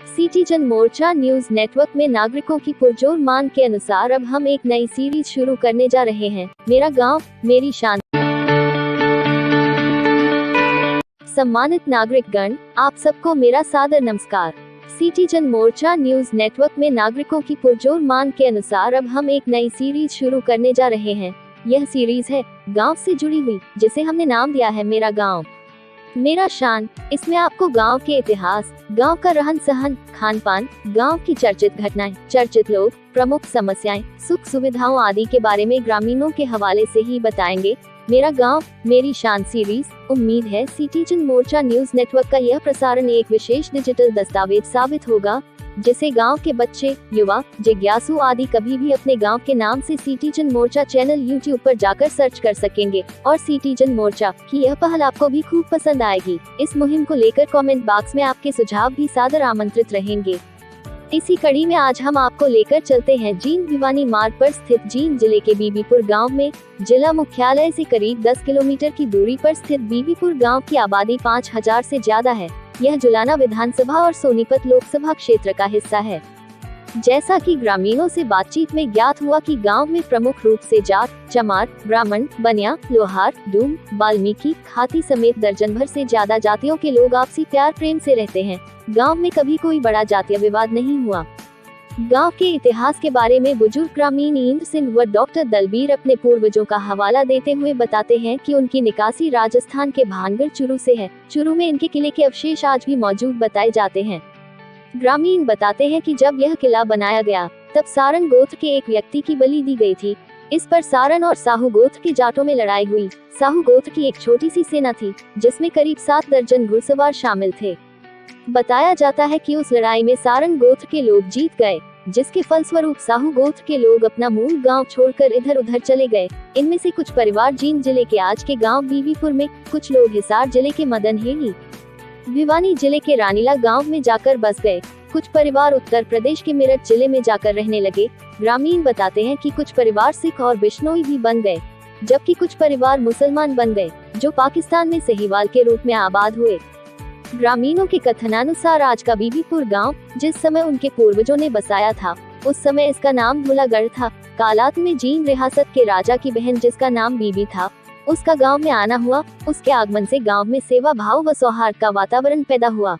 Citizen मोर्चा news network में नागरिकों की पुरजोर मांग के अनुसार अब हम एक नई सीरीज शुरू करने जा रहे हैं, मेरा गांव मेरी शान। सम्मानित नागरिकगण, आप सबको मेरा सादर नमस्कार। सिटीजन मोर्चा न्यूज नेटवर्क में नागरिकों की पुरजोर मांग के अनुसार अब हम एक नई सीरीज शुरू करने जा रहे हैं। यह सीरीज है गांव से जुड़ी हुई, जिसे हमने नाम दिया है मेरा गांव मेरा शान। इसमें आपको गांव के इतिहास, गांव का रहन सहन, खान पान, गांव की चर्चित घटनाएं, चर्चित लोग, प्रमुख समस्याएं, सुख सुविधाओं आदि के बारे में ग्रामीणों के हवाले से ही बताएंगे। मेरा गांव मेरी शान सीरीज। उम्मीद है सिटीजन मोर्चा न्यूज नेटवर्क का यह प्रसारण एक विशेष डिजिटल दस्तावेज साबित होगा, जिसे गांव के बच्चे, युवा, जिज्ञासु आदि कभी भी अपने गांव के नाम से सिटीजन मोर्चा चैनल यूट्यूब पर जाकर सर्च कर सकेंगे और सिटीजन मोर्चा की यह पहल आपको भी खूब पसंद आएगी। इस मुहिम को लेकर कमेंट बॉक्स में आपके सुझाव भी सादर आमंत्रित रहेंगे। इसी कड़ी में आज हम आपको लेकर चलते हैं जींद भिवानी मार्ग पर स्थित जींद जिले के बीबीपुर गांव में। जिला मुख्यालय से करीब 10 किलोमीटर की दूरी पर स्थित बीबीपुर गांव की आबादी 5000 से ज्यादा है। यह जुलाना विधानसभा और सोनीपत लोकसभा क्षेत्र का हिस्सा है। जैसा कि ग्रामीणों से बातचीत में ज्ञात हुआ कि गांव में प्रमुख रूप से जाट, चमार, ब्राह्मण, बनिया, लोहार, डूम, वाल्मीकि, खाती समेत दर्जन भर से ज्यादा जातियों के लोग आपसी प्यार प्रेम से रहते हैं। गांव में कभी कोई बड़ा जातीय विवाद नहीं हुआ। गांव के इतिहास के बारे में बुजुर्ग ग्रामीण इंद्र सिंह व डॉक्टर दलबीर अपने पूर्वजों का हवाला देते हुए बताते हैं कि उनकी निकासी राजस्थान के भानगढ़ चुरू से है। चुरू में इनके किले के अवशेष आज भी मौजूद बताए जाते हैं। ग्रामीण बताते हैं कि जब यह किला बनाया गया तब सारण गोत्र के एक व्यक्ति की बलि दी गई थी। इस पर सारण और साहू गोत्र के जाटों में लड़ाई हुई। साहू गोत्र की एक छोटी सी सेना थी, जिसमें करीब 7 दर्जन घुड़सवार शामिल थे। बताया जाता है कि उस लड़ाई में सारण गोत्र के लोग जीत गए, जिसके फलस्वरूप साहू गोत्र के लोग अपना मूल गांव छोड़कर इधर उधर चले गए। इनमें से कुछ परिवार जींद जिले के आज के गांव बीबीपुर में, कुछ लोग हिसार जिले के मदनहेड़ी, भिवानी जिले के रानीला गांव में जाकर बस गए। कुछ परिवार उत्तर प्रदेश के मेरठ जिले में जाकर रहने लगे। ग्रामीण बताते हैं कि कुछ परिवार सिख और बिश्नोई भी बन गए, जबकि कुछ परिवार मुसलमान बन गए, जो पाकिस्तान में सहीवाल के रूप में आबाद हुए। ग्रामीणों के कथनानुसार आज का बीबीपुर गांव जिस समय उनके पूर्वजों ने बसाया था, उस समय इसका नाम धुलागढ़ था। कालात में जींद रियासत के राजा की बहन जिसका नाम बीबी था, उसका गांव में आना हुआ। उसके आगमन से गांव में सेवा भाव व सौहार्द का वातावरण पैदा हुआ,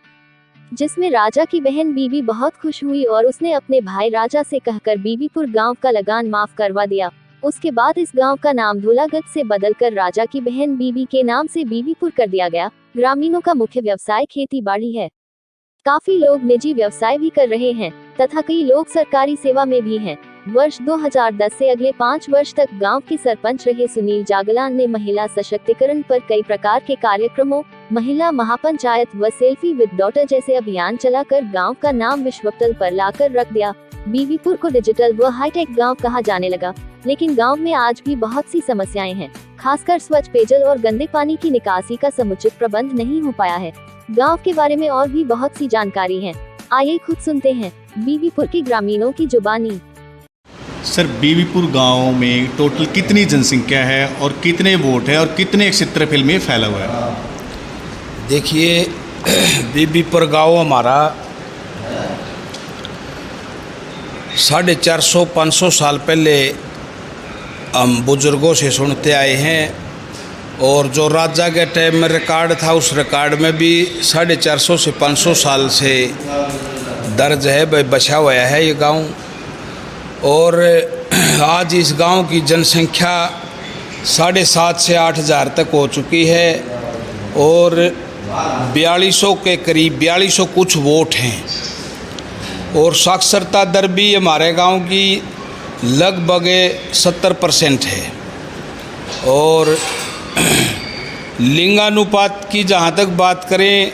जिसमें राजा की बहन बीबी बहुत खुश हुई और उसने अपने भाई राजा से कहकर बीबीपुर गांव का लगान माफ करवा दिया। उसके बाद इस गांव का नाम धुलागढ़ से बदलकर राजा की बहन बीबी के नाम से बीबीपुर कर दिया गया। ग्रामीणों का मुख्य व्यवसाय खेती बाड़ी है। काफी लोग निजी व्यवसाय भी कर रहे हैं तथा कई लोग सरकारी सेवा में भी हैं। वर्ष 2010 से अगले 5 वर्ष तक गांव के सरपंच रहे सुनील जागलान ने महिला सशक्तिकरण पर कई प्रकार के कार्यक्रमों, महिला महापंचायत व सेल्फी विद डॉटर जैसे अभियान चलाकर गांव का नाम विश्वतल पर लाकर रख दिया। बीबीपुर को डिजिटल व हाईटेक गांव कहा जाने लगा, लेकिन गांव में आज भी बहुत सी समस्याएं हैं। खासकर स्वच्छ पेयजल और गंदे पानी की निकासी का समुचित प्रबंध नहीं हो पाया है। गांव के बारे में और भी बहुत सी जानकारी है, आइए खुद सुनते हैं बीबीपुर के ग्रामीणों की जुबानी। सर, बीबीपुर गांव में टोटल कितनी जनसंख्या है और कितने वोट है और कितने क्षेत्रफल में फैला हुआ है? देखिए, बीबीपुर गांव हमारा 450-500 साल पहले हम बुजुर्गों से सुनते आए हैं, और जो राजा के टाइम में रिकॉर्ड था उस रिकॉर्ड में भी 450 से 500 साल से दर्ज है, बचा हुआ है ये गांव। और आज इस गांव की जनसंख्या 7,500 से 8,000 तक हो चुकी है और 4200 के करीब 4200 कुछ वोट हैं। और साक्षरता दर भी हमारे गांव की लगभग 70% है। और लिंगानुपात की जहाँ तक बात करें,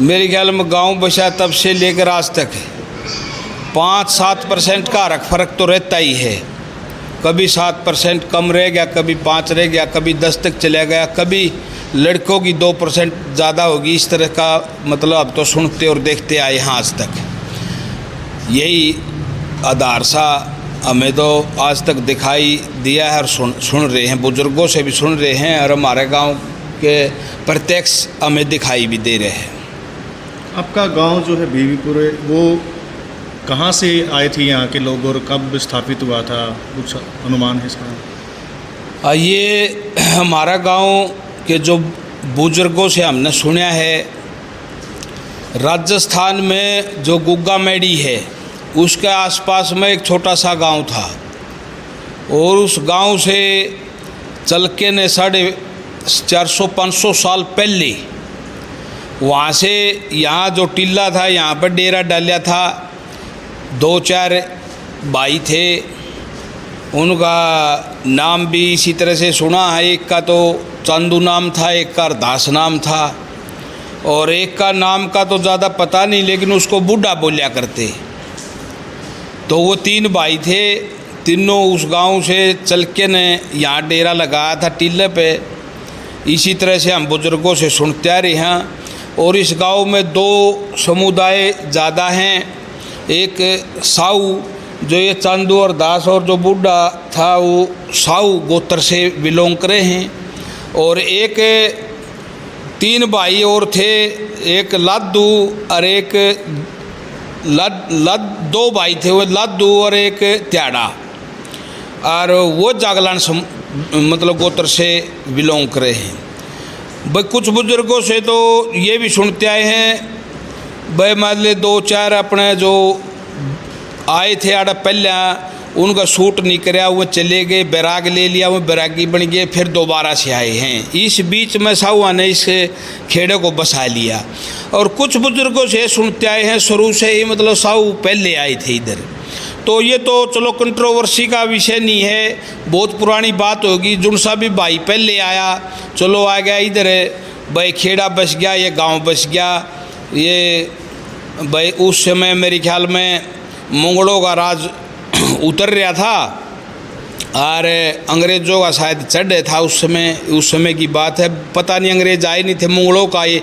मेरे ख्याल में गांव बसा तब से लेकर आज तक 5-7% का फ़र्क तो रहता ही है। कभी 7% कम रह गया, कभी 5 रह गया, कभी 10 तक चला गया, कभी लड़कों की 2% ज़्यादा होगी। इस तरह का मतलब अब तो सुनते और देखते आए हैं आज तक। यही आधार सा हमें तो आज तक दिखाई दिया है और सुन रहे हैं, बुजुर्गों से भी सुन रहे हैं और हमारे गांव के प्रत्यक्ष हमें दिखाई भी दे रहे हैं। आपका गांव जो है बीवीपुर है, वो कहाँ से आए थे यहाँ के लोग और कब स्थापित हुआ था, कुछ अनुमान है इसका? ये हमारा गांव के जो बुजुर्गों से हमने सुना है, राजस्थान में जो गुग्गा मेडी है उसके आसपास में एक छोटा सा गांव था, और उस गांव से चल के ने 450-500 साल पहले वहाँ से यहाँ जो टीला था यहाँ पर डेरा डाला था। 2-4 भाई थे, उनका नाम भी इसी तरह से सुना है। एक का तो चांदू नाम था, एक का दास नाम था, और एक का नाम का तो ज़्यादा पता नहीं, लेकिन उसको बूढ़ा बोलिया करते। तो वो 3 भाई थे, तीनों उस गांव से चल के ने यहाँ डेरा लगाया था टीले पे। इसी तरह से हम बुजुर्गों से सुनते आ रहे हैं। और इस गांव में 2 समुदाय ज़्यादा हैं, एक साऊ जो ये चांदू और दास, और जो बूढ़ा था वो साऊ गोत्र से बिलोंग करे हैं, और एक 3 भाई और थे, एक लादू और एक 2 भाई थे, वो लादू और एक त्याड़ा, और वो जागलान मतलब गोत्र से बिलोंग करे हैं। भाई कुछ बुजुर्गों से तो ये भी सुनते आए हैं, भाई मान ले 2-4 अपने जो आए थे आड़ा पहले उनका सूट नहीं कराया, वो चले गए, बैराग ले लिया, वो बैरागी बन गए, फिर दोबारा से आए हैं। इस बीच में साहुआ ने इस खेड़े को बसा लिया। और कुछ बुजुर्गों से सुनते आए हैं शुरू से ही, मतलब साहू पहले आए थे इधर। तो ये तो चलो कंट्रोवर्सी का विषय नहीं है, बहुत पुरानी बात होगी। जुन सा भी भाई पहले आया, चलो आ गया इधर, भाई खेड़ा बस गया, ये गांव बस गया। ये भाई उस समय मेरे ख्याल में मुगलों का राज उतर रहा था, और अंग्रेज़ों का शायद चढ़ था उस समय की बात है। पता नहीं, अंग्रेज आए नहीं थे। मुगलों का ये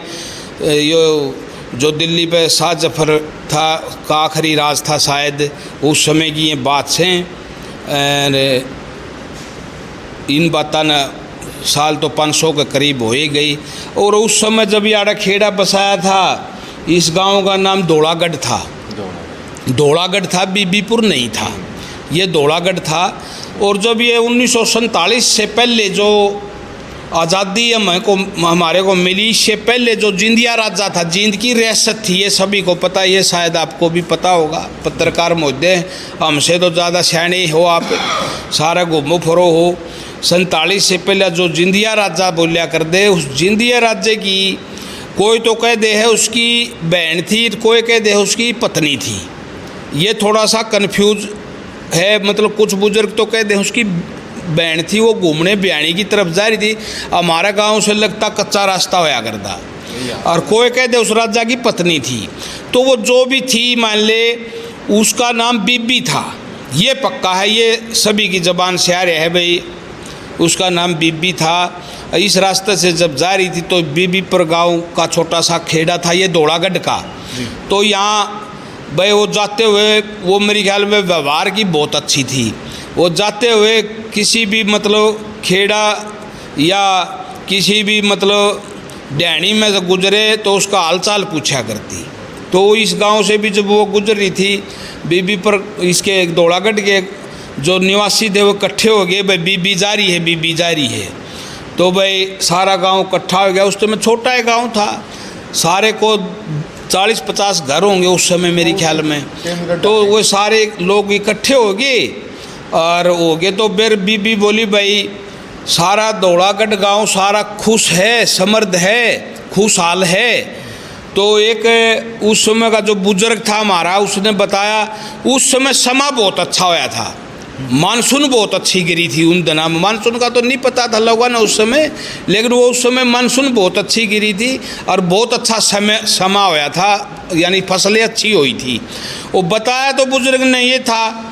जो दिल्ली पे शाह जफर था का आखिरी राज था शायद, उस समय की ये बात से। इन बातों ने साल तो 500 के करीब हो ही गई। और उस समय जब यारा खेड़ा बसाया था, इस गांव का नाम धोलागढ़ था। धोलागढ़ था, बीबीपुर नहीं था, ये धोलागढ़ था। और जब ये 1947 से पहले जो आज़ादी हमारे को मिली, इससे पहले जो जिंदिया राजा था, जिंद की रियासत थी, ये सभी को पता, ये शायद आपको भी पता होगा, पत्रकार महोदय हमसे तो ज़्यादा सियाने हो आप, सारा घूमो फिरो हो। 47 से पहले जो जिंदिया राजा बोलिया कर दे, उस जिंदिया राज्य की कोई तो कह दे है उसकी बहन थी, कोई कह दे उसकी पत्नी थी। ये थोड़ा सा कन्फ्यूज है, मतलब कुछ बुजुर्ग तो कह दे उसकी बहन थी, वो घूमने बयानी की तरफ जा रही थी, हमारा गांव से लगता कच्चा रास्ता होया करता, और कोई कह दे उस राजा की पत्नी थी। तो वो जो भी थी, मान ले उसका नाम बीबी था, ये पक्का है, ये सभी की ज़बान से आ रहा है भाई, उसका नाम बीबी था। इस रास्ते से जब जा रही थी तो बीबीपुर गांव का छोटा सा खेड़ा था, ये धोलागढ़ का। तो यहाँ भाई वो जाते हुए, वो मेरे ख्याल में व्यवहार की बहुत अच्छी थी। वो जाते हुए किसी भी मतलब खेड़ा या किसी भी मतलब डैनी में से गुजरे तो उसका हालचाल पूछा करती। तो इस गांव से भी जब वो गुजर रही थी, बीबीपुर इसके धोलागढ़ के जो निवासी थे वो इकट्ठे हो गए, भाई बीबी जा रही है, बीबी जा रही है। तो भाई सारा गांव इकट्ठा हो गया। उस समय छोटा ही गांव था, सारे को 40-50 घर होंगे उस समय मेरे ख्याल में। तो वो सारे लोग इकट्ठे हो गए और हो गए। तो फिर बीबी बोली, भाई सारा धोलागढ़ गांव सारा खुश है, समृद्ध है, खुशहाल है। तो एक उस समय का जो बुजुर्ग था हमारा, उसने बताया उस समय समा बहुत अच्छा होया था, मानसून बहुत अच्छी गिरी थी उन दिनों में। मानसून का तो नहीं पता था लोगों ने उस समय, लेकिन वो उस समय मानसून बहुत अच्छी गिरी थी और बहुत अच्छा समा होया था, यानी फसलें अच्छी हुई थी। वो बताया तो बुजुर्ग ने ये था,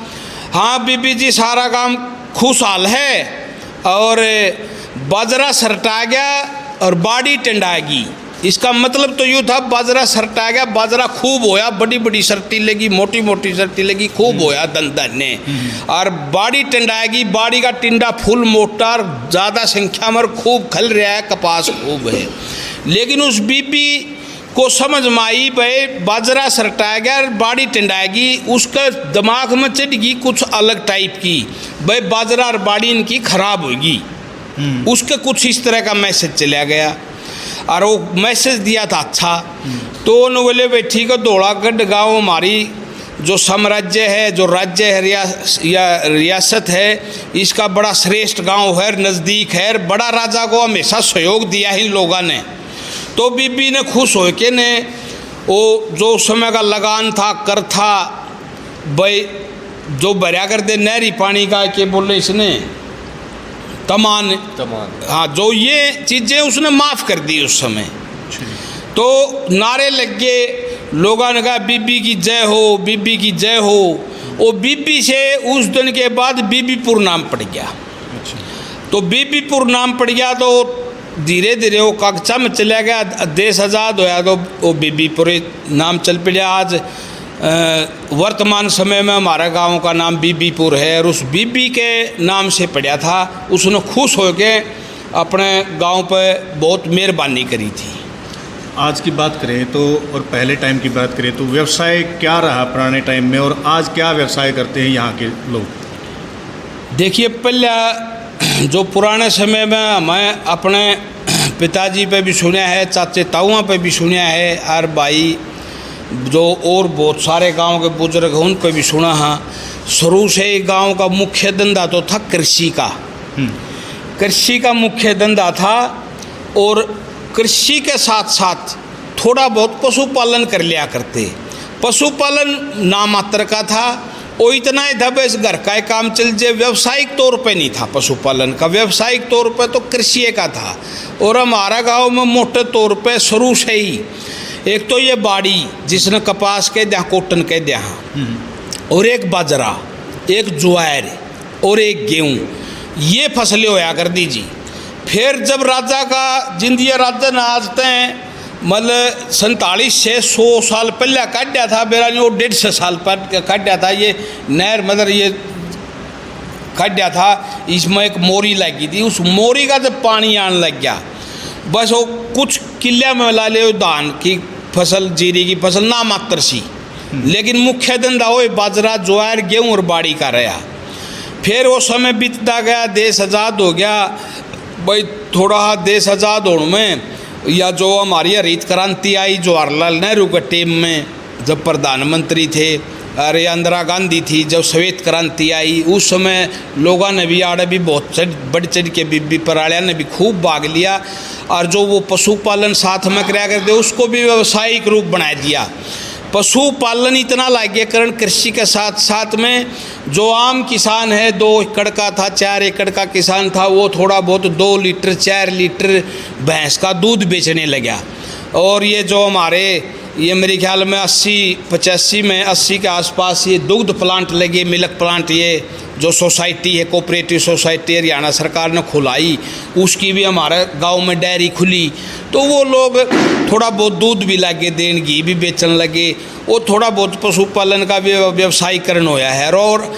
हाँ बीबी जी सारा काम खुशहाल है और बाजरा सरटा गया और बाड़ी टेंडाएगी। इसका मतलब तो यूँ था, बाजरा सरटा गया, बाजरा खूब होया, बड़ी बड़ी सरटी लगी, मोटी मोटी सरटी लगी, खूब होया दन ने। और बाड़ी टेंडाएगी, बाड़ी का टिंडा फुल मोटा ज़्यादा संख्या में खूब खल रहा है, कपास खूब है। लेकिन उस बीबी को समझ में आई भाई बाजरा सरटाया गया, बाड़ी टिंडाएगी, उसके दिमाग में चढ़गी कुछ अलग टाइप की, भाई बाजरा और बाड़ी इनकी खराब होगी। उसके कुछ इस तरह का मैसेज चला गया और वो मैसेज दिया था अच्छा। तो उन्होंने बोले भाई ठीक है, धौलागढ़ गाँव हमारी जो साम्राज्य है, जो राज्य है या रियासत है, इसका बड़ा श्रेष्ठ गांव है, नज़दीक है, बड़ा राजा को हमेशा सहयोग दिया इन लोगों ने। तो बीबी ने खुश हो के ने वो जो समय का लगान था, कर था, भाई जो भरया कर दे नहरी पानी का, के बोले इसने तमान, हाँ, जो ये चीज़ें उसने माफ़ कर दी उस समय। तो नारे लग गए, लोगों ने कहा बीबी की जय हो, बीबी की जय हो। वो बीबी से उस दिन के बाद बीबीपुर नाम पड़ गया। तो बीबीपुर नाम पड़ गया तो धीरे धीरे वो कक्षा में चला गया, देश आज़ाद होया तो वो बीबीपुर नाम चल पड़ा। आज वर्तमान समय में हमारा गांव का नाम बीबीपुर है और उस बीबी के नाम से पड़ा था। उसने खुश होकर अपने गांव पे बहुत मेहरबानी करी थी। आज की बात करें तो और पहले टाइम की बात करें तो व्यवसाय क्या रहा पुराने टाइम में और आज क्या व्यवसाय करते हैं यहाँ के लोग? देखिए, पहले जो पुराने समय में हमें अपने पिताजी पे भी सुना है, चाचे ताऊआ पे भी सुना है, और भाई जो और बहुत सारे गांव के बुजुर्ग हैं उन पे भी सुना है। शुरू से ही गांव का मुख्य धंधा तो था कृषि का। कृषि का मुख्य धंधा था और कृषि के साथ साथ थोड़ा बहुत पशुपालन कर लिया करते। पशुपालन नामात्र का था, वो इतना ही था बस घर का ही काम चल जाए, व्यावसायिक तौर पे नहीं था पशुपालन का। व्यावसायिक तौर पे तो कृषि का था। और हमारा गांव में मोटे तौर पे शुरू से ही एक तो ये बाड़ी जिसने कपास के दिया, कॉटन के दिया, और एक बाजरा, एक ज्वार और एक गेहूँ, ये फसलें होया कर दीजिए। फिर जब राजा का जिंदिया राजा ने आज तक मतलब 47 से 100 साल पहले काटा था, मेरा वो 150 साल पर काटा था। ये नहर मतलब ये काटा था, इसमें एक मोरी लगी थी। उस मोरी का जब पानी आने लग गया, बस वो कुछ किले में ला ले धान की फसल, जीरी की फसल ना मात्र सी, लेकिन मुख्य धंधा वो बाजरा, ज्वार, गेहूँ और बाड़ी का रहा। फिर वो समय बीतता गया, देश आज़ाद हो गया। भाई थोड़ा देश आज़ाद होने में या जो हमारी हरित क्रांति आई जवाहरलाल नेहरू के टाइम में जब प्रधानमंत्री थे, और इंदिरा गांधी थी जब श्वेत क्रांति आई, उस समय लोगों ने भी आड़े भी बहुत बढ़ चढ़ के बीबी परालिया ने भी खूब भाग लिया। और जो वो पशुपालन साथ में कराया करते उसको भी व्यावसायिक रूप बना दिया। पशुपालन इतना लागीकरण कृषि के साथ साथ में जो आम किसान है 2 एकड़ का था, 4 एकड़ का किसान था, वो थोड़ा बहुत 2 लीटर 4 लीटर भैंस का दूध बेचने लगा। और ये जो हमारे ये मेरे ख्याल में 80-85 में 80 के आसपास ये दुग्ध प्लांट लगे, मिल्क प्लांट, ये जो सोसाइटी है कोऑपरेटिव सोसाइटी हरियाणा सरकार ने खुलाई, उसकी भी हमारे गांव में डेयरी खुली। तो वो लोग थोड़ा बहुत दूध भी लगे देन, घी भी बेचने लगे। वो थोड़ा बहुत पशुपालन का भी व्यवसायीकरण होया है। और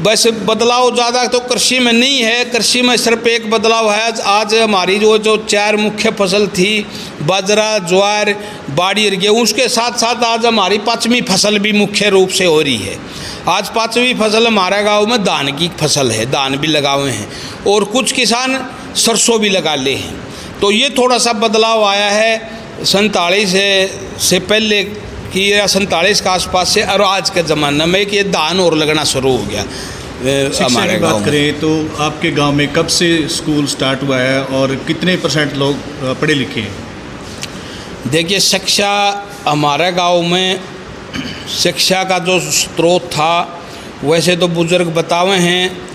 बस बदलाव ज़्यादा तो कृषि में नहीं है, कृषि में सिर्फ एक बदलाव है। आज हमारी जो 4 मुख्य फसल थी, बाजरा, ज्वार, बाड़ी और गेहूँ, उसके साथ साथ आज हमारी 5वीं फसल भी मुख्य रूप से हो रही है। आज 5वीं फसल हमारे गांव में धान की फसल है, धान भी लगा हुए हैं और कुछ किसान सरसों भी लगा ले हैं। तो ये थोड़ा सा बदलाव आया है 47 से पहले कि 47 के आसपास से और आज के ज़माने में कि ये धान और लगना शुरू हो गया। हमारे गाँव बात करें तो आपके गांव में कब से स्कूल स्टार्ट हुआ है और कितने % लोग पढ़े लिखे हैं? देखिए, शिक्षा हमारे गांव में शिक्षा का जो स्रोत था, वैसे तो बुजुर्ग बतावे हैं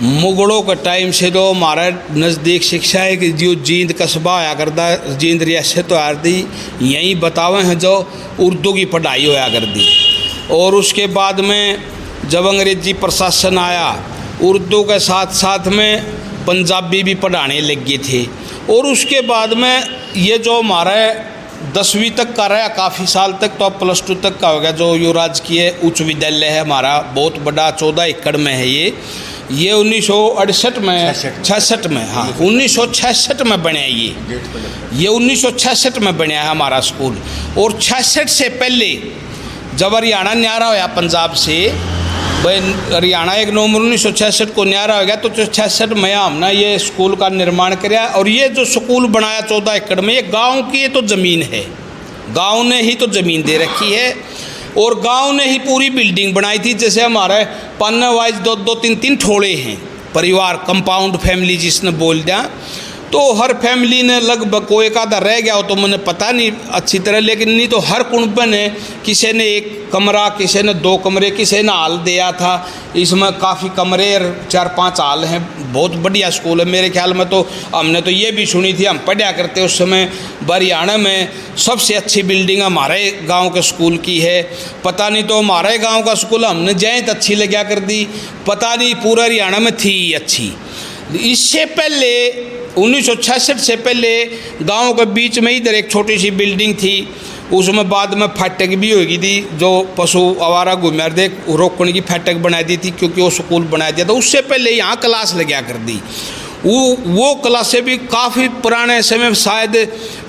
मुगलों के टाइम से तो हमारा नज़दीक शिक्षा है कि जो जींद कस्बा होया करता, जींद रियासत होया करती, यहीं बतावे हैं जो उर्दू की पढ़ाई होया करती। और उसके बाद में जब अंग्रेजी प्रशासन आया, उर्दू के साथ साथ में पंजाबी भी पढ़ाने लग गए थे। और उसके बाद में ये जो हमारा 10वीं तक का रहा काफ़ी साल तक, तो अब +2 तक का हो गया। जो यो राजकीय उच्च विद्यालय है हमारा, बहुत बड़ा 14 एकड़ में है ये। ये 1968 में 66 में, हाँ 1966 में बनया ये 1966 में बनया है हमारा स्कूल। और 66 से पहले जब हरियाणा न्यारा होया पंजाब से, भाई हरियाणा 1 नवंबर 1966 को न्यारा हो गया, तो 66 में हमने ये स्कूल का निर्माण कराया। और ये जो स्कूल बनाया 14 एकड़ में, ये गांव की ये तो ज़मीन है, गांव ने ही तो ज़मीन दे रखी है और गांव ने ही पूरी बिल्डिंग बनाई थी। जैसे हमारे पन्ना वाइज 2-3 ठोड़े हैं परिवार, कंपाउंड फैमिली जिसने बोल दिया, तो हर फैमिली ने लगभग कोई एक आधा रह गया हो तो मुझे पता नहीं अच्छी तरह, लेकिन नहीं तो हर कुनबे ने किसी ने 1 कमरा, किसी ने 2 कमरे, किसी ने हाल दिया था। इसमें काफ़ी कमरे और 4-5 हाल हैं। बहुत बढ़िया स्कूल है मेरे ख्याल में। तो हमने तो ये भी सुनी थी, हम पढ़ा करते उस समय, हरियाणा में सबसे अच्छी बिल्डिंग हमारे गांव के स्कूल की है। पता नहीं तो हमारे गांव का स्कूल हमने जैत अच्छी लगा कर दी, पता नहीं पूरा हरियाणा में थी अच्छी। इससे पहले 1966 से पहले गांव के बीच में इधर एक छोटी सी बिल्डिंग थी, उसमें बाद में फाटक भी होगी थी, जो पशु आवारा घूमर देख रोकने की फाटक बना दी थी, क्योंकि वो स्कूल बना दिया था। उससे पहले यहाँ क्लास लगा कर दी। वो क्लासें भी काफ़ी पुराने समय, शायद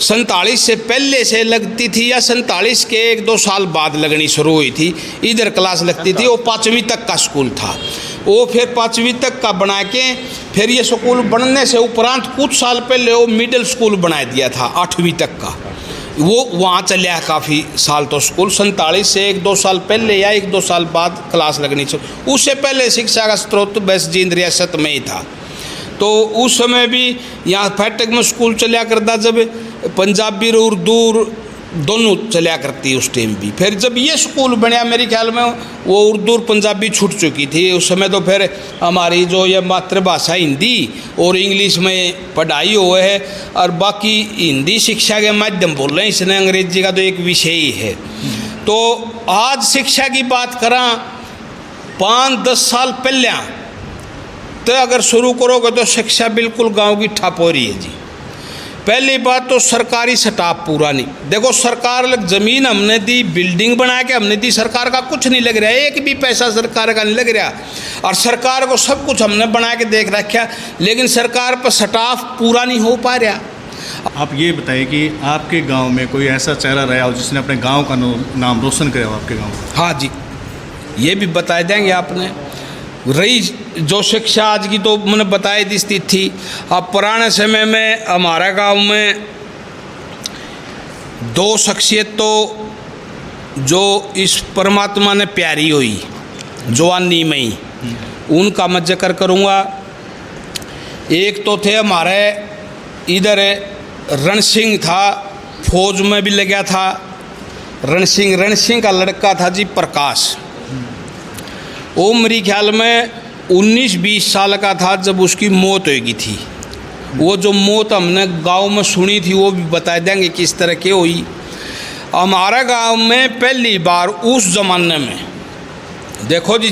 47 से पहले से लगती थी या 47 के 1-2 साल बाद लगनी शुरू हुई थी। इधर क्लास लगती थी। वो 5वीं तक का स्कूल था। वो फिर 5वीं तक का बना के फिर ये स्कूल बनने से उपरांत कुछ साल पहले वो मिडिल स्कूल बना दिया था 8वीं तक का। वो वहाँ चलिया काफ़ी साल। तो स्कूल 47 से 1-2 साल पहले या 1-2 साल बाद क्लास लगनी चाहिए। उससे पहले शिक्षा का स्रोत बस जींद रियासत में ही था। तो उस समय भी यहाँ फाटक में स्कूल चलिया करता, जब पंजाबी और उर्दू दोनों चलिया करती उस टाइम भी। फिर जब ये स्कूल बनया मेरे ख्याल में वो उर्दू और पंजाबी छूट चुकी थी उस समय। तो फिर हमारी जो ये मातृभाषा हिंदी और इंग्लिश में पढ़ाई हुए है, और बाकी हिंदी शिक्षा के माध्यम बोल रहे हैं, इसने अंग्रेजी का तो एक विषय ही है। तो आज शिक्षा की बात करा 5-10 साल पहले तो अगर शुरू करोगे तो शिक्षा बिल्कुल गांव की ठप हो रही है जी। पहली बात तो सरकारी स्टाफ पूरा नहीं। देखो सरकार लग ज़मीन हमने दी, बिल्डिंग बना के हमने दी, सरकार का कुछ नहीं लग रहा है, एक भी पैसा सरकार का नहीं लग रहा। और सरकार को सब कुछ हमने बना के देख रखा, लेकिन सरकार पर स्टाफ पूरा नहीं हो पा रहा। आप ये बताइए कि आपके गांव में कोई ऐसा चेहरा रहा हो जिसने अपने गांव का नाम रोशन किया हो आपके गांव में? हाँ जी, ये भी बता देंगे आपने। रही जो शिक्षा आज की तो मैंने बताई दी स्थिति थी। अब पुराने समय में हमारा गांव में 2 शख्सियत तो जो इस परमात्मा ने प्यारी हुई जवानी में ही, उनका मैं जिक्र करूँगा। एक तो थे हमारे इधर रण सिंह था, फौज में भी लगा था। रण सिंह का लड़का था जी प्रकाश। वो मेरे ख्याल में 19-20 साल का था जब उसकी मौत हो गई थी। वो जो मौत हमने गांव में सुनी थी वो भी बता देंगे किस तरह की हुई। हमारा गांव में पहली बार उस ज़माने में, देखो जी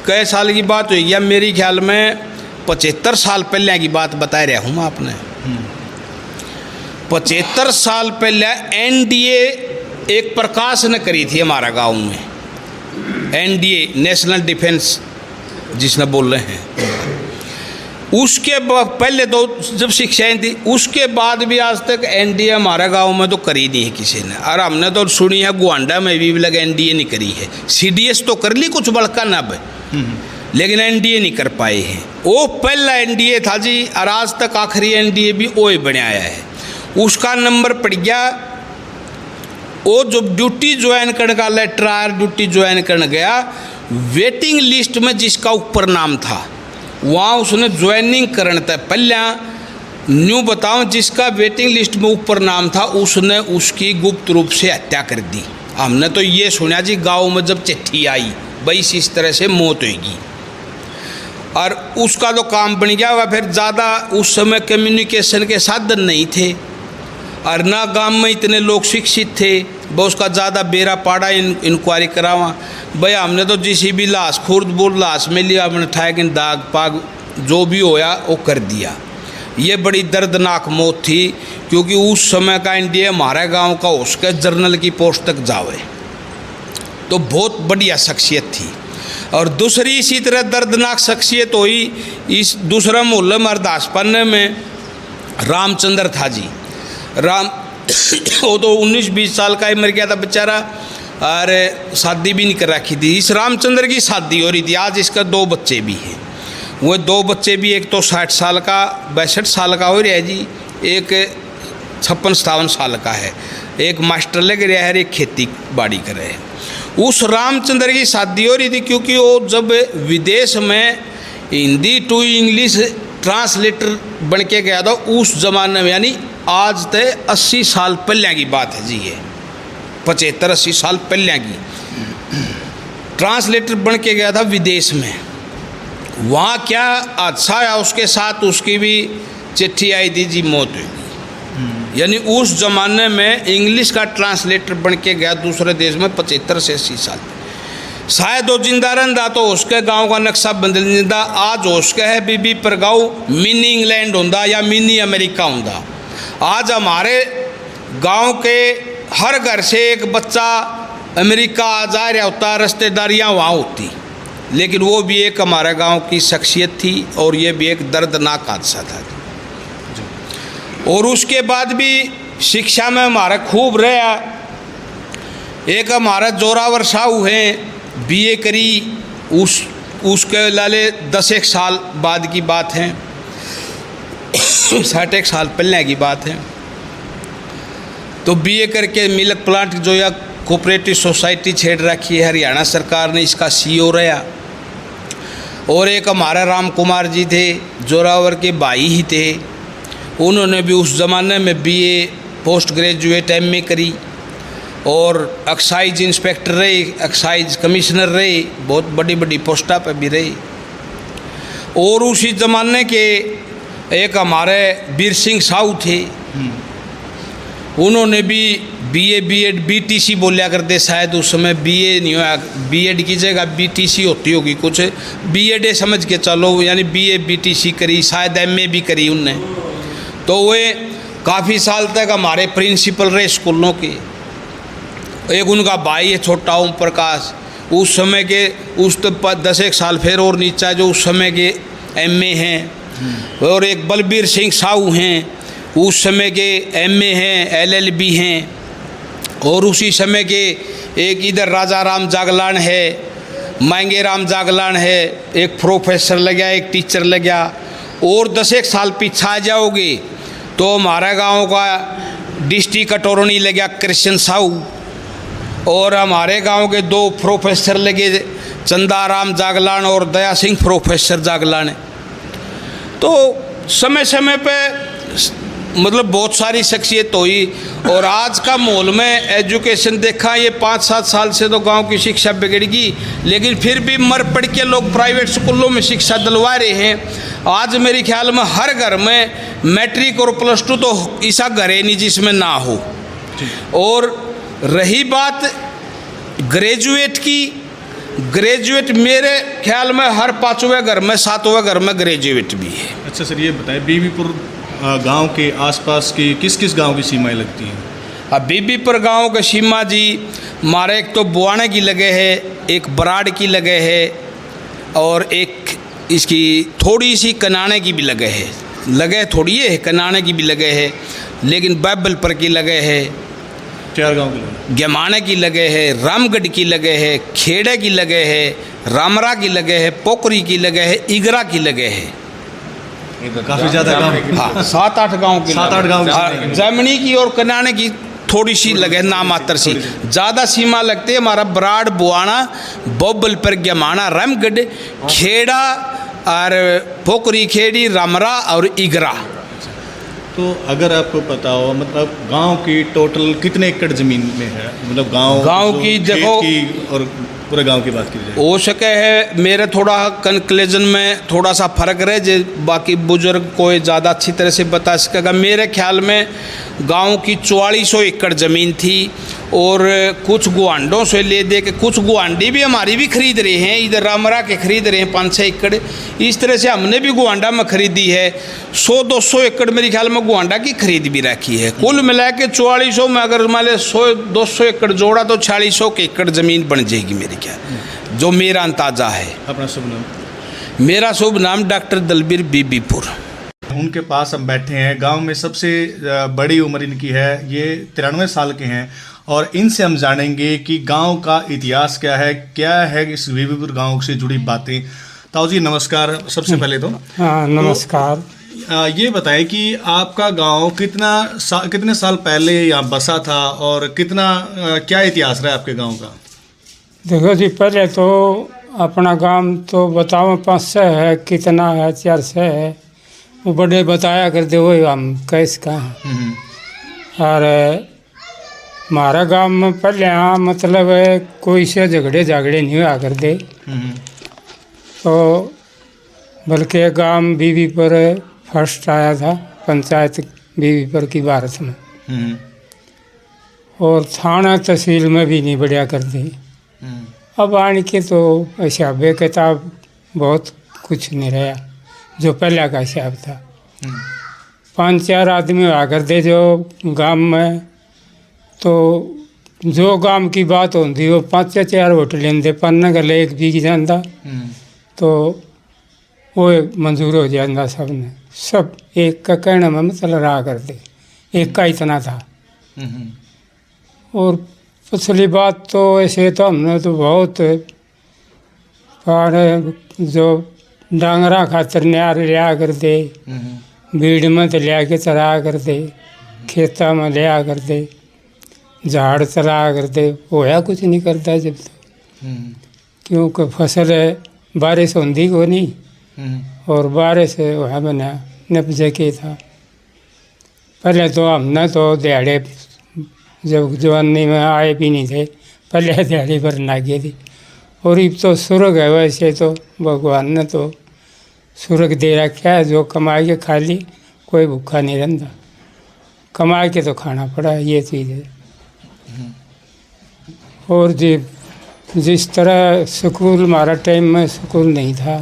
कई साल की बात हुई है, मेरे ख्याल में 75 साल पहले की बात बता रहा हूँ मैं आपने। 75 साल पहले NDA एक प्रकाश ने करी थी हमारा गांव में। NDA नेशनल डिफेंस जिसने बोल रहे हैं, उसके पहले तो जब शिक्षाएं थी, उसके बाद भी आज तक NDA हमारे गांव में तो करी नहीं है किसी ने। और हमने तो सुनी है गुआंडा में भी लगा NDA नहीं करी है। CDS तो कर ली कुछ बड़का नब, लेकिन NDA नहीं कर पाए हैं। वो पहला NDA था जी, और आज तक आखिरी NDA भी वो ही बनाया है। उसका नंबर पड़ गया, वो जो ड्यूटी ज्वाइन करने का लेटर आया, ड्यूटी ज्वाइन करने गया, वेटिंग लिस्ट में जिसका ऊपर नाम था वहाँ उसने ज्वाइनिंग करने तक पहले न्यू बताऊँ, जिसका वेटिंग लिस्ट में ऊपर नाम था उसने उसकी गुप्त रूप से हत्या कर दी। हमने तो ये सुना जी गांव में जब चिट्ठी आई भाई इस तरह से मौत होगी, और उसका तो काम बन गया होगा। फिर ज़्यादा उस समय कम्युनिकेशन के साधन नहीं थे, और ना गांव में इतने लोग शिक्षित थे, वो उसका ज़्यादा बेरा पाड़ा इंक्वायरी करावा। भाई हमने तो जिसी भी लाश खुर्द बुर्द लाश में लिया, हमने ठाकिन दाग पाग जो भी होया वो कर दिया। ये बड़ी दर्दनाक मौत थी, क्योंकि उस समय का NDA हमारे गांव का उसके जर्नल की पोस्ट तक जावे, तो बहुत बढ़िया शख्सियत थी। और दूसरी इसी तरह दर्दनाक शख्सियत हुई इस दूसरा मोहल्ला मरदासपन्ने में रामचंद्र था जी। राम वो तो 19-20 साल का ही मर गया था बेचारा, और शादी भी नहीं कर रखी थी। इस रामचंद्र की शादी हो रही थी। आज इसका 2 बच्चे भी हैं। वो 2 बच्चे भी, एक तो 60 साल का 62 साल का हो रहा है जी, एक 56-57 साल का है, एक मास्टर लग रहा है, एक खेती बाड़ी कर रहे हैं। उस रामचंद्र की शादी हो रही थी क्योंकि वो जब विदेश में हिंदी टू इंग्लिश ट्रांसलेटर बन के गया था उस ज़माने में, यानी आज तक 80 साल पहले की बात है जी, ये 75-80 साल पहले की ट्रांसलेटर बन के गया था विदेश में। वहाँ क्या हादसा आया उसके साथ, उसकी भी चिट्ठी आई थी जी, मौत हुई। यानी उस ज़माने में इंग्लिश का ट्रांसलेटर बन के गया दूसरे देश में 75 से 80 साल। शायद वो जिंदा रहता तो उसके गांव का नक्शा बदल जिंदा। आज उसका है बीबी पर गाँव मिनी इंग्लैंड होंदा या मिनी अमेरिका होंदा। आज हमारे गांव के हर घर से एक बच्चा अमेरिका आ जा रहा होता, रिश्तेदारियाँ वहाँ होती। लेकिन वो भी एक हमारे गांव की शख्सियत थी और ये भी एक दर्दनाक हादसा था। और उसके बाद भी शिक्षा में हमारा खूब रहा। एक हमारा जोरावर साहू हैं, बीए करी, उसके लाले 10 साल बाद की बात है, 60 साल पहले की बात है। तो बीए करके मिल्क प्लांट जो या कोऑपरेटिव सोसाइटी छेड़ रखी है, हरियाणा सरकार ने इसका सीईओ रहा। और एक हमारा राम कुमार जी थे, जोरावर के भाई ही थे, उन्होंने भी उस ज़माने में बीए पोस्ट ग्रेजुएट एमए करी और एक्साइज इंस्पेक्टर रहे, एक्साइज कमिश्नर रहे, बहुत बड़ी बड़ी पोस्टा पर भी रहे। और उसी ज़माने के एक हमारे वीर सिंह साहू थे, उन्होंने भी बीए बीएड बीटीसी बोलिया करते, शायद उस समय बीए नहीं हुआ, बीएड की जगह बीटीसी होती होगी कुछ, बीएड समझ के चलो, यानी बीए बीटीसी करी, शायद एमए भी करी उनने। तो वे काफ़ी साल तक हमारे प्रिंसिपल रहे स्कूलों के। एक उनका भाई है छोटा ओम प्रकाश, उस समय के उस 10 साल फिर और नीचा जो उस समय के एमए हैं। और एक बलबीर सिंह साहू हैं, उस समय के एमए हैं, एलएलबी हैं। और उसी समय के एक इधर राजा राम जागलान है, महंगे राम जागलान है, एक प्रोफेसर लग गया, एक टीचर लग गया। और 10 साल पीछे आ जाओगे तो हमारा गांव का डिस्ट्रिक्ट अटॉर्नी लग गया कृष्ण साहू। और हमारे गांव के 2 प्रोफेसर लगे, चंदाराम जागलान और दया सिंह प्रोफेसर जागलान। तो समय समय पे मतलब बहुत सारी शख्सियत हुई। और आज का माहौल में एजुकेशन देखा, ये 5-7 साल से तो गांव की शिक्षा बिगड़ गई, लेकिन फिर भी मर पड़ के लोग प्राइवेट स्कूलों में शिक्षा दिलवा रहे हैं। आज मेरे ख्याल में हर घर में मैट्रिक और +2 तो ऐसा घर है नहीं जिसमें ना हो। और रही बात ग्रेजुएट की, ग्रेजुएट मेरे ख्याल में हर 5वें घर में 7वें घर में ग्रेजुएट भी है। अच्छा सर, ये बताएं बीबीपुर गांव के आसपास की किस किस गांव की सीमाएं लगती हैं? अब बीबीपुर गांव के सीमा जी हमारे एक तो बुआने की लगे है, एक बराड़ की लगे है, और एक इसकी थोड़ी सी कनाने की भी लगे है। लगे थोड़ी है, कनाने की भी लगे है, लेकिन बैबलपुर की लगे है, 4 गांव के लगे, गेमाने की लगे है, रामगढ़ की लगे है, खेड़े की लगे है, रामरा की लगे है, पोखरी की लगे है, इगरा की लगे है। काफ़ी ज़्यादा गांव, हाँ 7-8 गाँव की, 7-8 गाँव जमनी की और कनाने की थोड़ी सी लगे, नामात्र सी। ज़्यादा सीमा लगती है हमारा बराड़, बुआना, बोबलपुर, गेमाना, रामगढ़, खेड़ा और पोखरी खेड़ी, रामरा और इगरा। तो अगर आपको पता हो मतलब गांव की टोटल कितने एकड़ ज़मीन में है, मतलब गांव की देखो और पूरे गांव की बात की जाए हो सके है, मेरे थोड़ा कंक्लूजन में थोड़ा सा फर्क रहे जो बाकी बुजुर्ग कोई ज़्यादा अच्छी तरह से बता सकेगा। मेरे ख्याल में गांव की 4400 एकड़ ज़मीन थी। और कुछ गुआंडों से ले दे के, कुछ गुआंडी भी हमारी भी खरीद रहे हैं, इधर रामरा के खरीद रहे हैं 5-6 एकड़। इस तरह से हमने भी गुआंडा में खरीदी है 100-200 एकड़ मेरे ख्याल में गुआंडा की खरीद भी रखी है। कुल मिला के 4400 में अगर मान लें 100-200 एकड़ जोड़ा तो 4600 के एकड़ ज़मीन बन जाएगी मेरी। लिखा जो मेरा अंदाजा है। अपना शुभ नाम? मेरा शुभ नाम डॉक्टर दलबीर बीबीपुर। उनके पास हम बैठे हैं। गांव में सबसे बड़ी उम्र इनकी है, ये 93 साल के हैं और इनसे हम जानेंगे कि गांव का इतिहास क्या है इस बीबीपुर गांव से जुड़ी बातें। ताऊ जी नमस्कार। सबसे पहले तो हाँ नमस्कार। ये बताएं कि आपका गांव कितने साल पहले यहाँ बसा था और क्या इतिहास रहा है आपके गांव का? देखो जी, पहले तो अपना गांव तो बताओ 500 है, कितना है 400 है, वो बड़े बताया करते वही हम कैस का है। और हमारा गांव में पहले यहाँ मतलब कोई से झगड़े नहीं हुआ करते, तो बल्कि गांव बीबीपुर फर्स्ट आया था पंचायत बीबीपुर की भारत में, और थाना तहसील में भी नहीं बढ़िया करते। अब आने के तो हिसाब किताब बहुत कुछ नहीं रहा जो पहले का हिसाब था। 5-4 आदमी हुआ करते जो गांव में, तो जो गांव की बात होती वो 5-4 वोट लेंदे, पन्ना गल एक बिक जाता तो वो मंजूर हो जाता सबने। सब एक का कहना में मतलब रहा करते, एक का इतना था। और पिछली बात तो ऐसे तो हमने तो बहुत पर जो डांगरा खातर न्यार लिया करते, भीड़ में तो लिया के चराया करते, खेता में लिया करते, झाड़ चराया करते, होया कुछ नहीं करता जब तो, क्योंकि फसल बारिश होती को नहीं, और बारिश वह बना नपजे के था। पहले तो हमने तो दिहाड़े जब जवानी में आए भी नहीं थे, पहले दिहाड़ी पर लागे थी। और अब तो स्वर्ग है, वैसे तो भगवान ने तो स्वर्ग दे रखा है, जो कमाई के खा ली, कोई भूखा नहीं रहता, कमा के तो खाना पड़ा, ये चीज़ है। और जिस तरह स्कूल हमारा टाइम में स्कूल नहीं था,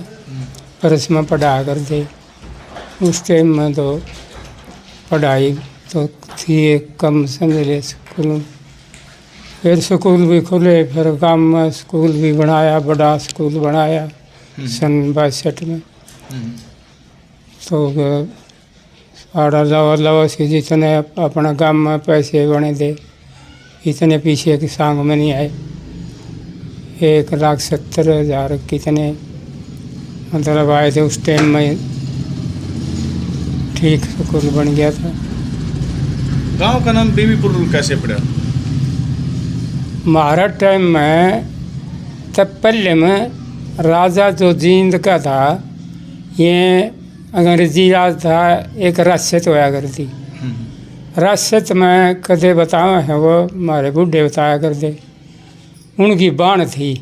पर इसमें पढ़ा करते, उस टाइम में तो पढ़ाई तो थी कम समझ ले स्कूल। फिर स्कूल भी खुले, फिर गांव में स्कूल भी बनाया, बड़ा स्कूल बनाया सन 62 में। तो आड़ा लवा से जितने अपना गांव में पैसे बने थे इतने पीछे के सांग में नहीं आए। 1,70,000 कितने मतलब आए थे उस टाइम में, ठीक स्कूल बन गया था। गांव का नाम बीबीपुर कैसे पड़ा? हमारा टाइम में तब पहले में राजा जो जींद का था, ये अंग्रेजी राज था, एक राजत होया करती। राजत में कदे बताओ है वो हमारे बूढ़े बताया करते, उनकी बाण थी,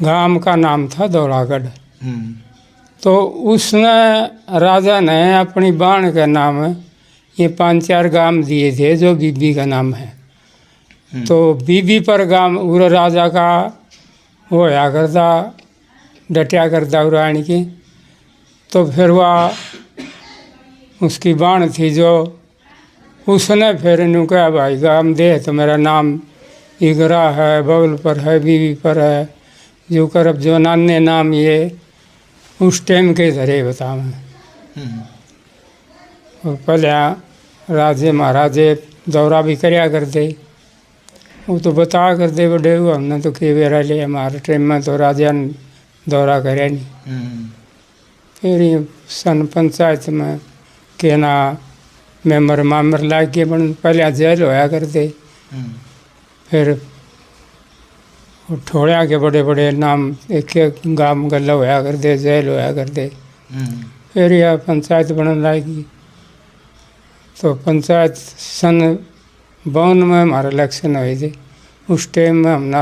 गांव का नाम था दौड़ागढ़। तो उसने राजा ने अपनी बाण के नाम ये 5-4 गांव दिए थे जो बीबी का नाम है। तो बीबी पर गांव उर राजा का होया करता, डटिया करता उरानी की। तो फिर वह उसकी बाण थी जो उसने फिर इन्हों कहा भाई गांव दे तो मेरा नाम इगरा है, बबल पर है, बीबी पर है, जो करब जो नाने नाम ये उस टाइम के जरिए बताओ। और पहले राजे महाराजे दौरा भी कराया करते, वो तो बता करते बड़े हुआ, हमने तो कई बेरा लिया, हमारे टाइम में तो राजा ने दौरा कराया नहीं। फिर ये सन पंचायत में के ना मेम्बर मामर ला के बन पहले जेल होया करते, फिर ठोड़िया के बड़े बड़े नाम एक एक गांव गला होया करते, जेल होया करते। फिर यह पंचायत बनने लगी। तो पंचायत सन 52 में हमारा इलेक्शन हुए थे। उस टाइम में हमने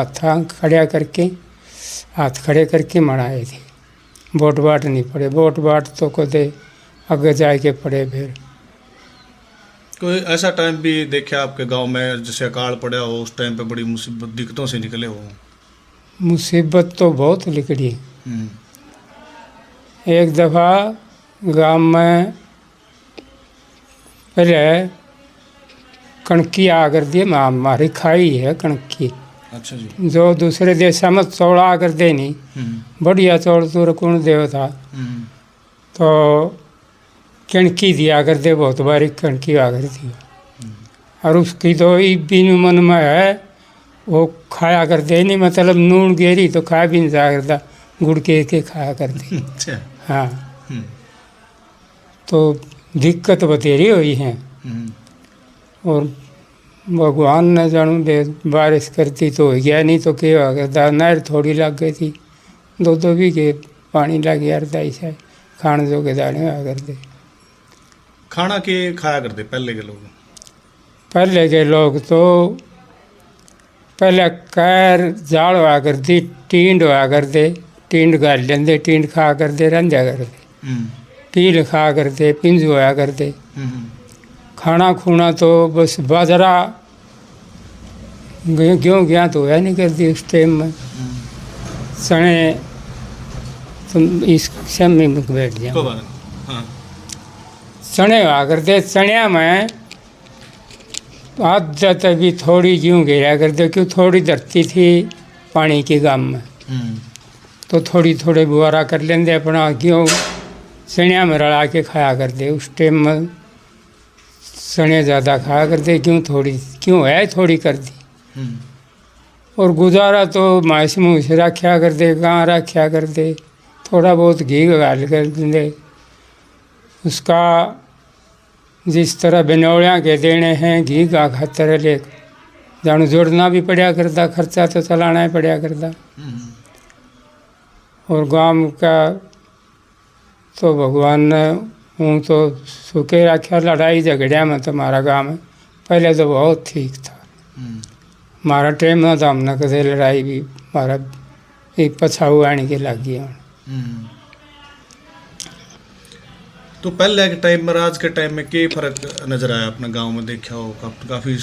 हाथ खड़े करके मनाए थे, वोट बाट नहीं पड़े। वोट बाट तो कदे आगे जाके पड़े। फिर कोई ऐसा टाइम भी देखा आपके गांव में जैसे अकाल पड़ा हो, उस टाइम पे बड़ी मुसीबत दिक्कतों से निकले हो? मुसीबत तो बहुत निकली। एक दफ़ा गांव में पहले कणकी आ कर दिए, हमारी खाई है कणकी, अच्छा जी। जो दूसरे देशों में चौड़ा कर दे नहीं, बढ़िया चौड़ तो कौन देव था, तो कणकी दिया कर दे, बहुत बारीक कणकी आ करती। और उसकी तो बिन मन में है, वो खाया कर दे नहीं, मतलब नून गेरी तो खा भी नहीं जा करता, गुड़ के खाया कर दे। अच्छा। हाँ, तो दिक्कत बतेरी हुई है। और भगवान ने जानू दे, बारिश करती तो हो गया, नहीं तो क्या करता, नहर थोड़ी लग गई थी, दो भी के पानी लग गया ऐसा खाने जो के दाने आ कर दे। खाना के खाया करते पहले के लोग? पहले के लोग तो पहले कैर जाल हुआ करती, टींड हुआ करते, टींड गाल लेंदे, टींड खा करते, रंजा करते, पील खा करते, पिंज होया करते। खाना खूना तो बस बाजरा गेहूँ गया तो होया नहीं करती उस टाइम में। चने तुम इस समय में बैठ जाओ, हाँ। चने हुआ करते, चनिया में आदत भी थोड़ी गेहूँ गिरा करते, क्यों थोड़ी धरती थी पानी के गाम में, तो थोड़ी थोड़े बुआरा कर लेंदे, अपना गेहूँ चनिया में रला के खाया करते। उस टाइम में चने ज़्यादा खाया करते, क्यों है थोड़ी कर दी। और गुजारा तो मांस मूस रखा करते, गाँ रखा करते, थोड़ा बहुत घी गाल कर देंगे। उसका जिस तरह बनौलियाँ के देने हैं, घी का खातर ले जानू जोड़ना भी पड़ा करता, खर्चा तो चलाना ही पड़ा करता। और गांव का तो भगवान ने हूँ तो सुखे रखा, लड़ाई झगड़िया में तो हमारा गाँव में पहले तो बहुत ठीक था। हमारा टाइम में तो हमने कदे लड़ाई भी हमारा एक पछाऊ आने के लग गया। तो पहले के टाइम में आज के टाइम में क्या फर्क नजर आया अपना गांव में? देखा हो काफ़ी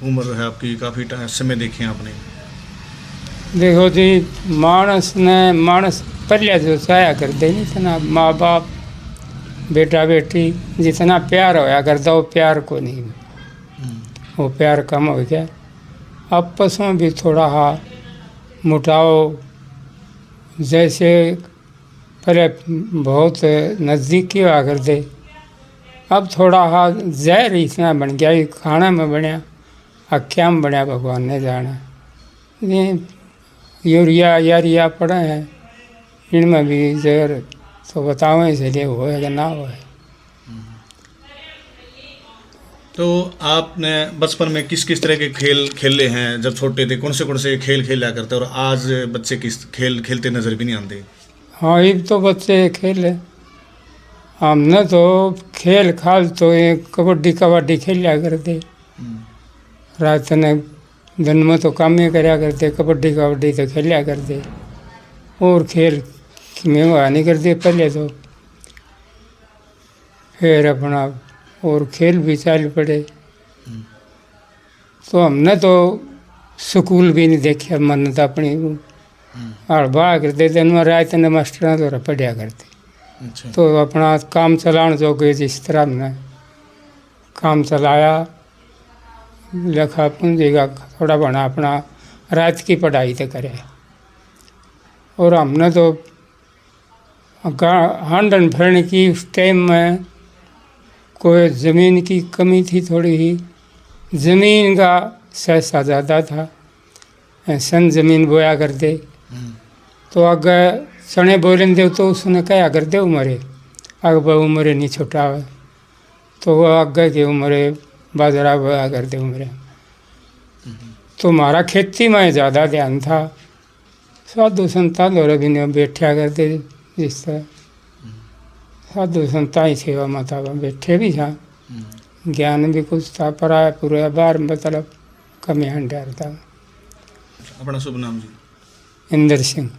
उम्र है आपकी, काफ़ी समय देखे हैं आपने। देखो जी, मानस पहले जो चाया करते नहीं इतना, माँ बाप बेटा बेटी जितना प्यार होया करता, वो प्यार को नहीं, वो प्यार कम हो गया। आपस में भी थोड़ा हा मुटाव, जैसे पहले बहुत नज़दीकी हुआ करते, अब थोड़ा हा जहर इतना बन गया, खाना में बनया, आख्या में बनया, भगवान ने जाना। ये यूरिया यारिया पड़े हैं, इनमें भी जहर, तो बताओ इसलिए हो कि ना हो। तो आपने बचपन में किस किस तरह के खेल खेले हैं? जब छोटे थे कौन से खेल खेला करते, और आज बच्चे किस खेल खेलते नज़र भी नहीं आते? हाँ, ये तो बच्चे खेले, हमने तो खेल खाल तो ये कबड्डी खेलिया करते, रात ने दिन में तो काम ही कराया करते, कबड्डी तो खेलिया करते, और खेल में हुआ नहीं करते पहले तो। फिर अपना और खेल भी चल पड़े, तो हमने तो स्कूल भी नहीं देखा, मन तो अपनी हड़बा करते, दिन में रात ने मास्टर तो पढ़िया करते। अच्छा। तो अपना काम चलाने जोगे जिस तरह हमने काम चलाया, लिखा पूंजी का थोड़ा बना, अपना रात की पढ़ाई तो करे। और हमने तो हांडन भरने की उस टाइम में कोई ज़मीन की कमी थी थोड़ी ही, ज़मीन का पैसा ज़्यादा था, सन ज़मीन बोया करते, तो आगे सने बोलें दे तो उसने क्या करते उम्र आगे उम्र नहीं छोटा है, तो वो आगे की उम्र बाजरा बोया करते उम्र। तो हमारा खेती में ज़्यादा ध्यान था, साधु संतान और भी नहीं बैठा करते, जिस तरह साधु संतान ही सेवा माता बैठे भी था, ज्ञान भी कुछ था, पराया पूरा बार मतलब कमी हंडार था। अपना शुभ नाम जी? इंदर सिंह।